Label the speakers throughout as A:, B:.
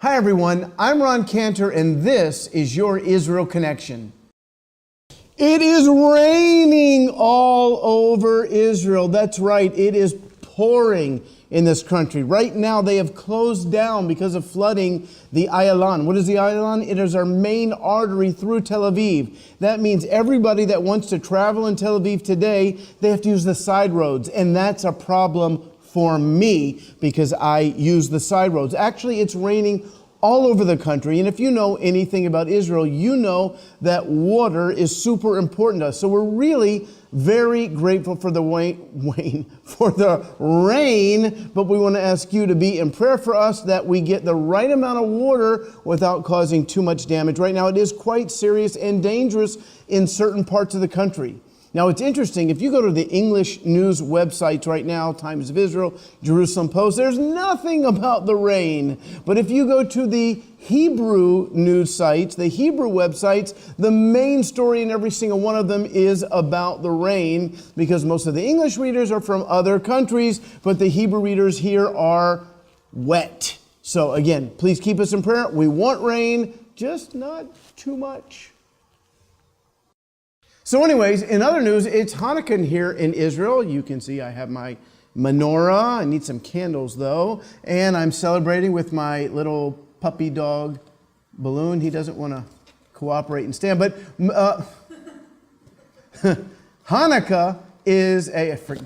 A: Hi everyone, I'm Ron Cantor and this is your Israel Connection. It is raining all over Israel. That's right, it is pouring in this country. Right now they have closed down because of flooding the Ayalon. What is the Ayalon? It is our main artery through Tel Aviv. That means everybody that wants to travel in Tel Aviv today, they have to use the side roads, and that's a problem for me because I use the side roads. Actually, it's raining all over the country, and if you know anything about Israel, you know that water is super important to us. So we're really very grateful for the rain, but we want to ask you to be in prayer for us that we get the right amount of water without causing too much damage. Right now, it is quite serious and dangerous in certain parts of the country. Now, it's interesting, if you go to the English news websites right now, Times of Israel, Jerusalem Post, there's nothing about the rain. But if you go to the Hebrew news sites, the Hebrew websites, the main story in every single one of them is about the rain, because most of the English readers are from other countries, but the Hebrew readers here are wet. So again, please keep us in prayer. We want rain, just not too much. So anyways, in other news, it's Hanukah here in Israel. You can see I have my menorah. I need some candles though. And I'm celebrating with my little puppy dog, Balloon. He doesn't want to cooperate and stand. But Hanukah is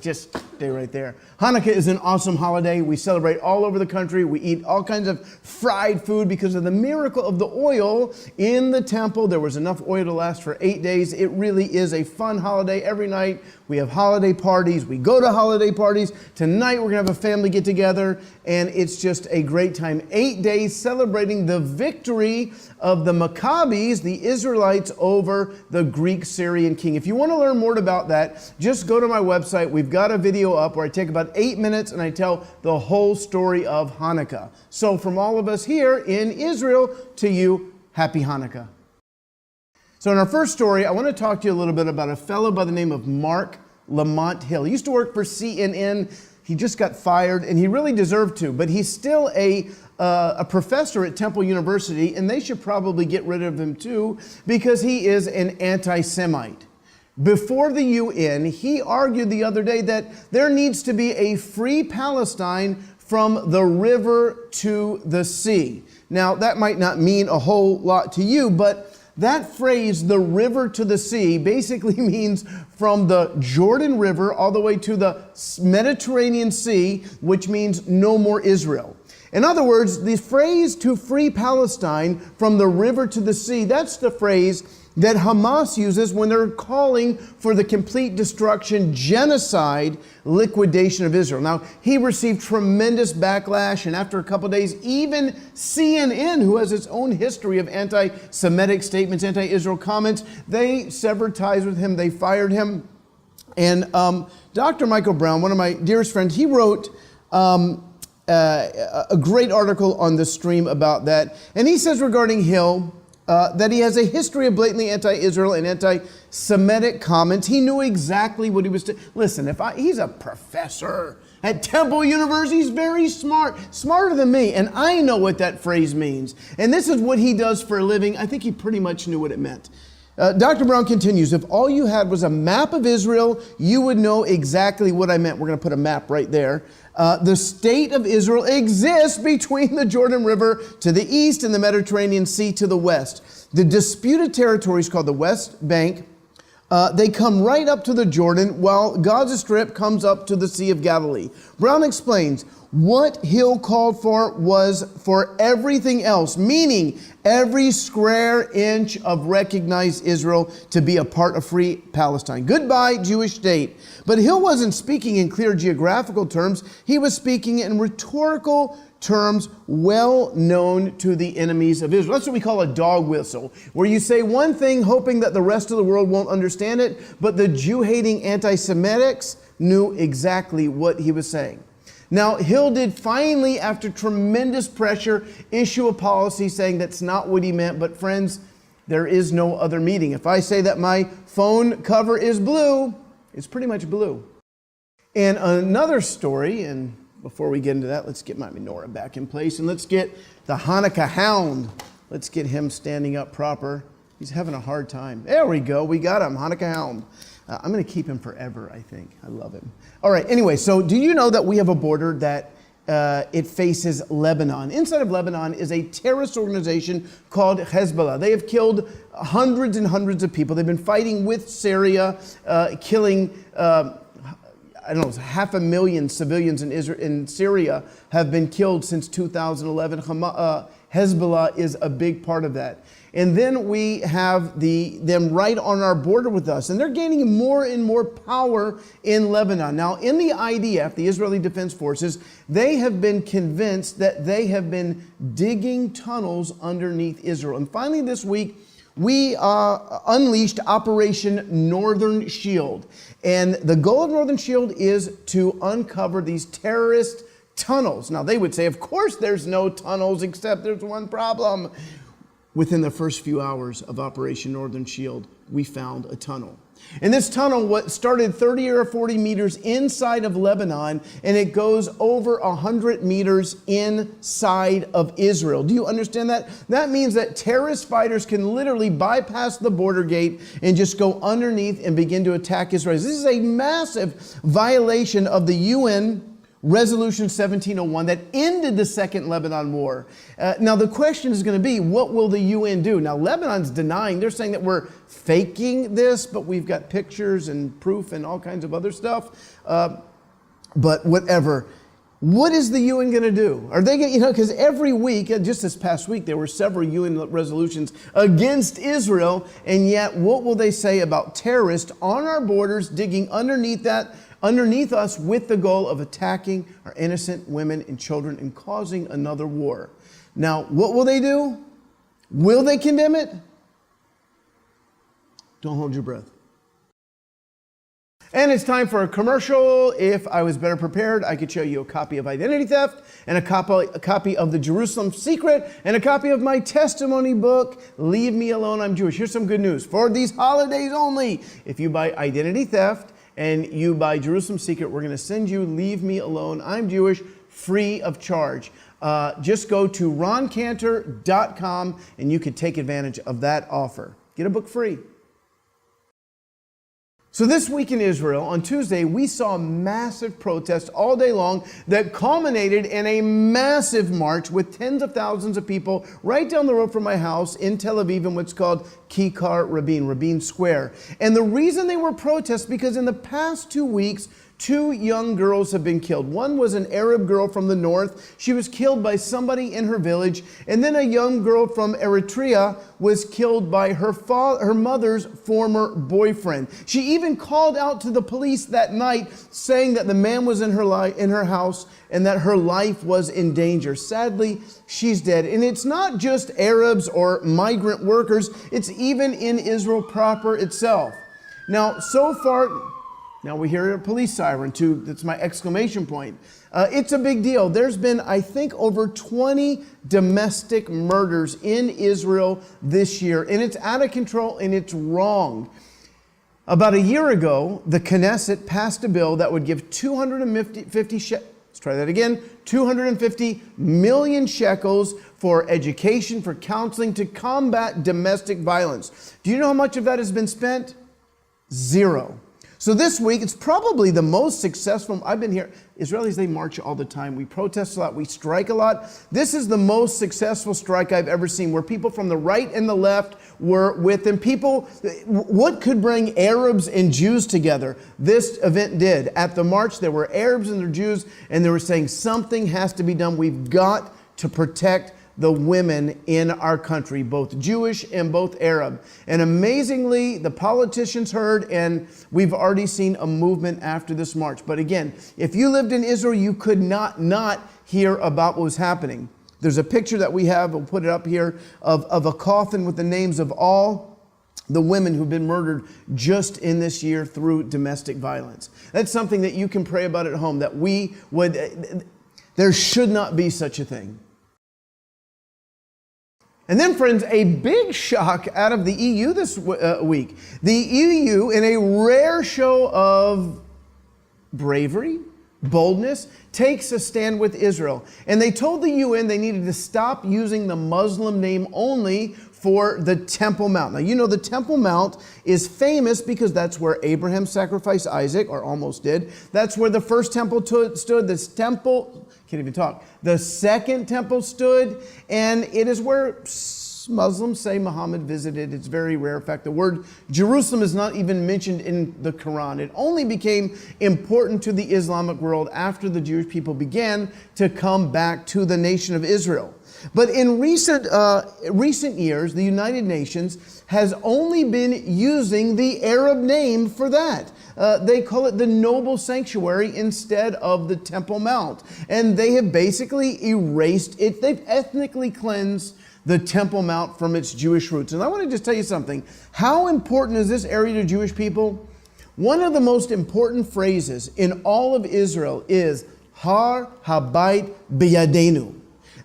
A: just stay right there. Hanukah is an awesome holiday. We celebrate all over the country. We eat all kinds of fried food because of the miracle of the oil in the temple. There was enough oil to last for 8 days. It really is a fun holiday. Every night we have holiday parties. We go to holiday parties. Tonight we're going to have a family get together, and it's just a great time. 8 days celebrating the victory of the Maccabees, the Israelites, over the Greek Syrian king. If you want to learn more about that, just go to my website. We've got a video up where I take about 8 minutes and I tell the whole story of Hanukah. So from all of us here in Israel to you, happy Hanukah. So in our first story, I want to talk to you a little bit about a fellow by the name of Mark Lamont Hill. He used to work for CNN. He just got fired, and he really deserved to, but he's still a professor at Temple University, and they should probably get rid of him too because he is an anti-Semite. Before the UN, he argued the other day that there needs to be a free Palestine from the river to the sea. Now, that might not mean a whole lot to you, but that phrase, the river to the sea, basically means from the Jordan River all the way to the Mediterranean Sea, which means no more Israel. In other words, the phrase to free Palestine from the river to the sea, that's the phrase that Hamas uses when they're calling for the complete destruction, genocide, liquidation of Israel. Now, he received tremendous backlash, and after a couple of days, even CNN, who has its own history of anti-Semitic statements, anti-Israel comments, they severed ties with him, they fired him. And Dr. Michael Brown, one of my dearest friends, he wrote a great article on the stream about that. And he says regarding Hill, that he has a history of blatantly anti-Israel and anti-Semitic comments. He knew exactly what he was doing. Listen, he's a professor at Temple University. He's very smart, smarter than me, and I know what that phrase means. And this is what he does for a living. I think he pretty much knew what it meant. Dr. Brown continues, if all you had was a map of Israel, you would know exactly what I meant. We're going to put a map right there. The state of Israel exists between the Jordan River to the east and the Mediterranean Sea to the west. The disputed territories called the West Bank, they come right up to the Jordan, while Gaza Strip comes up to the Sea of Galilee. Brown explains, what Hill called for was for everything else, meaning every square inch of recognized Israel to be a part of free Palestine. Goodbye, Jewish state. But Hill wasn't speaking in clear geographical terms. He was speaking in rhetorical terms well known to the enemies of Israel. That's what we call a dog whistle, where you say one thing hoping that the rest of the world won't understand it, but the Jew-hating anti-Semitics knew exactly what he was saying. Now, Hill did finally, after tremendous pressure, issue a policy saying that's not what he meant. But friends, there is no other meaning. If I say that my phone cover is blue, it's pretty much blue. And another story, and before we get into that, let's get my menorah back in place, and let's get the Hanukah hound. Let's get him standing up proper. He's having a hard time. There we go. We got him, Hanukah hound. I'm going to keep him forever, I think. I love him. All right, anyway, so do you know that we have a border that it faces Lebanon? Inside of Lebanon is a terrorist organization called Hezbollah. They have killed hundreds and hundreds of people. They've been fighting with Syria, killing, 500,000 civilians in Syria have been killed since 2011. Hezbollah is a big part of that. And then we have them right on our border with us, and they're gaining more and more power in Lebanon. Now, in the IDF, the Israeli Defense Forces, they have been convinced that they have been digging tunnels underneath Israel. And finally this week, we unleashed Operation Northern Shield. And the goal of Northern Shield is to uncover these terrorist tunnels. Now, they would say, of course there's no tunnels, except there's one problem. Within the first few hours of Operation Northern Shield, we found a tunnel. And this tunnel started 30 or 40 meters inside of Lebanon, and it goes over 100 meters inside of Israel. Do you understand that? That means that terrorist fighters can literally bypass the border gate and just go underneath and begin to attack Israel. This is a massive violation of the UN Resolution 1701 that ended the Second Lebanon War. Now the question is going to be, what will the UN do? Now Lebanon's denying, they're saying that we're faking this, but we've got pictures and proof and all kinds of other stuff. But whatever. What is the UN going to do? Are they going to, because every week, just this past week, there were several UN resolutions against Israel, and yet what will they say about terrorists on our borders digging underneath us with the goal of attacking our innocent women and children and causing another war? Now, what will they do? Will they condemn it? Don't hold your breath. And it's time for a commercial. If I was better prepared, I could show you a copy of Identity Theft and a copy of The Jerusalem Secret and a copy of my testimony book, Leave Me Alone, I'm Jewish. Here's some good news. For these holidays only, if you buy Identity Theft and you buy Jerusalem Secret, we're going to send you Leave Me Alone, I'm Jewish, free of charge. Just go to roncantor.com and you can take advantage of that offer. Get a book free. So this week in Israel, on Tuesday, we saw massive protests all day long that culminated in a massive march with tens of thousands of people right down the road from my house in Tel Aviv in what's called Kikar Rabin Square. And the reason they were protests, because in the past 2 weeks, 2 young girls have been killed. One was an Arab girl from the north. She was killed by somebody in her village. And then a young girl from Eritrea was killed by her mother's former boyfriend. She even called out to the police that night saying that the man was in her house and that her life was in danger. Sadly, she's dead. And it's not just Arabs or migrant workers. It's even in Israel proper itself. Now, so far, now we hear a police siren too. That's my exclamation point. It's a big deal. There's been, I think, over 20 domestic murders in Israel this year, and it's out of control and it's wrong. About a year ago, the Knesset passed a bill that would give 250 million shekels for education, for counseling, to combat domestic violence. Do you know how much of that has been spent? Zero. So this week, it's probably the most successful. I've been here. Israelis, they march all the time. We protest a lot. We strike a lot. This is the most successful strike I've ever seen, where people from the right and the left were with them. What could bring Arabs and Jews together? This event did. At the march, there were Arabs and there were Jews, and they were saying something has to be done. We've got to protect the women in our country, both Jewish and both Arab. And amazingly, the politicians heard, and we've already seen a movement after this march. But again, if you lived in Israel, you could not hear about what was happening. There's a picture that we have, we'll put it up here, of a coffin with the names of all the women who've been murdered just in this year through domestic violence. That's something that you can pray about at home, that there should not be such a thing. And then, friends, a big shock out of the EU this week. The EU, in a rare show of bravery, boldness, takes a stand with Israel. And they told the UN they needed to stop using the Muslim name only for the Temple Mount. Now, you know the Temple Mount is famous because that's where Abraham sacrificed Isaac, or almost did. That's where the first temple stood. This temple, can't even talk. The second temple stood, and it is where Muslims say Muhammad visited. It's very rare. In fact, the word Jerusalem is not even mentioned in the Quran. It only became important to the Islamic world after the Jewish people began to come back to the nation of Israel. But in recent years, the United Nations has only been using the Arab name for that. They call it the Noble Sanctuary instead of the Temple Mount. And they have basically erased it. They've ethnically cleansed the Temple Mount from its Jewish roots. And I want to just tell you something. How important is this area to Jewish people? One of the most important phrases in all of Israel is Har Habayit Biyadenu.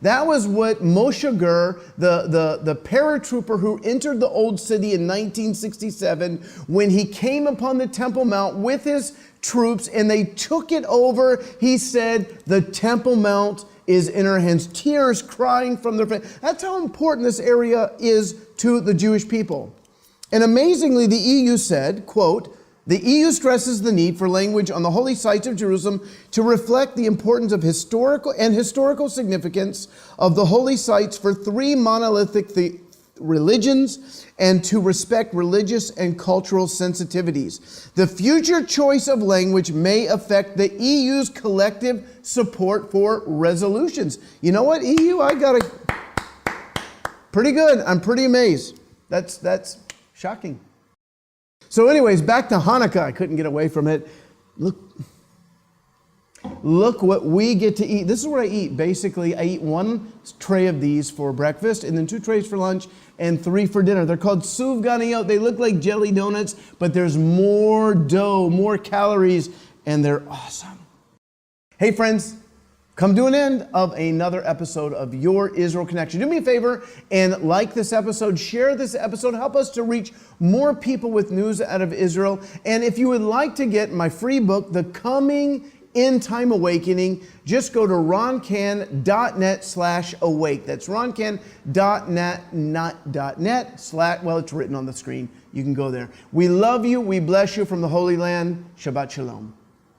A: That was what Moshe Gur, the paratrooper who entered the Old City in 1967, when he came upon the Temple Mount with his troops and they took it over, he said, the Temple Mount is in our hands, tears crying from their face. That's how important this area is to the Jewish people. And amazingly, the EU said, quote, the EU stresses the need for language on the holy sites of Jerusalem to reflect the importance of historical significance of the holy sites for three monolithic religions and to respect religious and cultural sensitivities. The future choice of language may affect the EU's collective support for resolutions. You know what, EU? I got it pretty good. I'm pretty amazed. That's shocking. So anyways, back to Hanukah. I couldn't get away from it. Look what we get to eat. This is what I eat. Basically, I eat one tray of these for breakfast, and then 2 trays for lunch, and 3 for dinner. They're called suvganiyot. They look like jelly donuts, but there's more dough, more calories, and they're awesome. Hey friends, come to an end of another episode of Your Israel Connection. Do me a favor and like this episode, share this episode, help us to reach more people with news out of Israel. And if you would like to get my free book, The Coming End Time Awakening, just go to roncan.net/awake. That's roncan.net/, well, it's written on the screen. You can go there. We love you. We bless you from the Holy Land. Shabbat Shalom.